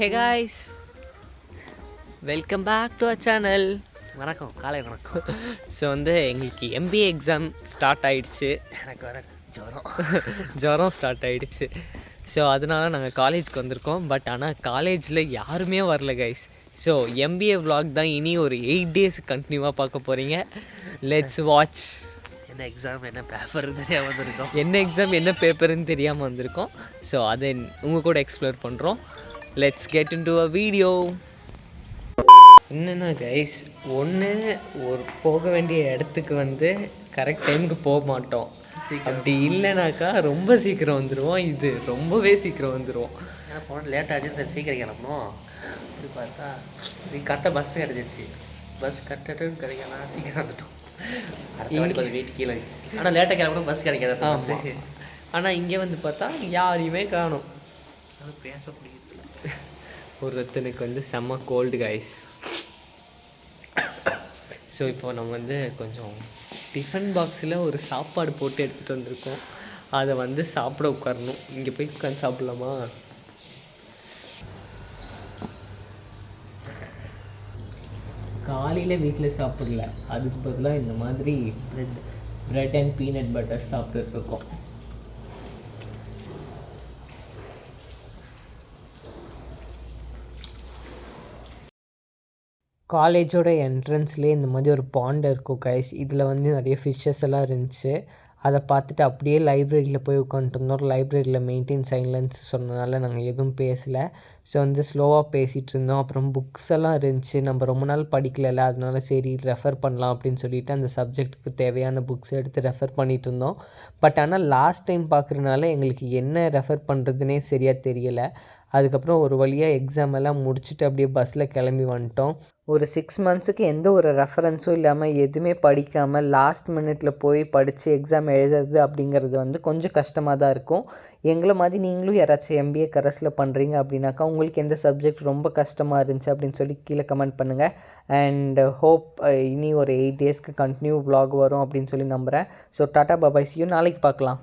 Hey guys, welcome back to our channel. வணக்கம், காலை வணக்கம். ஸோ எங்களுக்கு எம்பிஏ எக்ஸாம் ஸ்டார்ட் ஆகிடுச்சு. எனக்கு வர ஜுரம் ஸ்டார்ட் ஆகிடுச்சு. ஸோ அதனால நாங்கள் காலேஜ்க்கு வந்திருக்கோம். பட் ஆனால் காலேஜில் யாருமே வரல கைஸ். ஸோ எம்பிஏ விலாக் தான் இனி ஒரு 8 days கண்டினியூவாக பார்க்க போகிறீங்க. Let's watch. என்ன எக்ஸாம் என்ன பேப்பர்னு தெரியாமல் வந்திருக்கோம். என்ன எக்ஸாம் என்ன பேப்பர்னு தெரியாமல் வந்திருக்கோம். ஸோ அதை உங்கள் கூட எக்ஸ்ப்ளோர் பண்ணுறோம். Let's get into a video. என்னென்னா கைஸ், ஒரு போக வேண்டிய இடத்துக்கு கரெக்ட் டைமுக்கு போக மாட்டோம். அப்படி இல்லைனாக்கா ரொம்ப சீக்கிரம் வந்துடுவோம். இது ரொம்பவே சீக்கிரம் வந்துடுவோம். ஏன்னா போன லேட் ஆச்சு, சரி சீக்கிரம் கிளம்பணும். அப்படி பார்த்தா நீ கரெக்டாக பஸ் கிடச்சிருச்சு. பஸ் கரெக்டாக கிடைக்கலாம், சீக்கிரம் வந்துட்டோம். அடுத்த வெயிட் கீழே. ஆனால் லேட்டாக கிளம்பணும், பஸ் கிடைக்காது பஸ்ஸு. ஆனால் இங்கே பார்த்தா யாரையுமே காணும். பேச முடியுது. ஒருத்தனுக்கு செம்ம கோல்டு கைஸ். ஸோ இப்போ நம்ம கொஞ்சம் டிஃபன் பாக்ஸில் ஒரு சாப்பாடு போட்டு எடுத்துகிட்டு வந்திருக்கோம். அதை சாப்பிட உட்காரணும். இங்கே போய் உட்காந்து சாப்பிட்லாமா? காலையில் வீட்டில் சாப்பிடல, அதுக்கு பதிலாக இந்த மாதிரி ப்ரெட் அண்ட் பீனட் பட்டர் சாப்பிட்டுருக்கோம். காலேஜோட என்ட்ரன்ஸ்லேயே இந்த மாதிரி ஒரு பாண்ட் இருக்கும் கைஸ். இதில் நிறைய ஃபிஷ்ஷஸ் எல்லாம் இருந்துச்சு. அதை பார்த்துட்டு அப்படியே லைப்ரரியில் போய் உட்காந்துருந்தோம். லைப்ரரியில் மெயின்டைன் சைலன்ஸ் சொன்னனால நாங்கள் எதுவும் பேசலை. ஸோ ஸ்லோவாக பேசிகிட்டு இருந்தோம். அப்புறம் புக்ஸ் எல்லாம் இருந்துச்சு. நம்ம ரொம்ப நாள் படிக்கலைல்ல, அதனால சரி ரெஃபர் பண்ணலாம் அப்படின்னு சொல்லிட்டு அந்த சப்ஜெக்ட்டுக்கு தேவையான புக்ஸ் எடுத்து ரெஃபர் பண்ணிகிட்டு இருந்தோம். பட் ஆனால் லாஸ்ட் டைம் பார்க்குறதுனால எங்களுக்கு என்ன ரெஃபர் பண்ணுறதுனே சரியாக தெரியலை. அதுக்கப்புறம் ஒரு வழியாக எக்ஸாம் எல்லாம் முடிச்சுட்டு அப்படியே பஸ்ஸில் கிளம்பி வந்துட்டோம். ஒரு 6 months எந்த ஒரு ரெஃபரன்ஸும் இல்லாமல் எதுவுமே படிக்காமல் லாஸ்ட் மினிட்டில் போய் படித்து எக்ஸாம் எழுதுறது அப்படிங்கிறது கொஞ்சம் கஷ்டமாக தான் இருக்கும். எங்களை மாதிரி நீங்களும் யாராச்சும் எம்பிஏ கரஸில் பண்ணுறீங்க அப்படின்னாக்கா உங்களுக்கு எந்த சப்ஜெக்ட் ரொம்ப கஷ்டமாக இருந்துச்சு அப்படின்னு சொல்லி கீழே கமெண்ட் பண்ணுங்கள். அண்ட் ஹோப் இனி ஒரு 8 days கண்டினியூ vlog வரும் அப்படின்னு சொல்லி நம்புகிறேன். ஸோ டாட்டா பாபாய், see you, நாளைக்கு பார்க்கலாம்.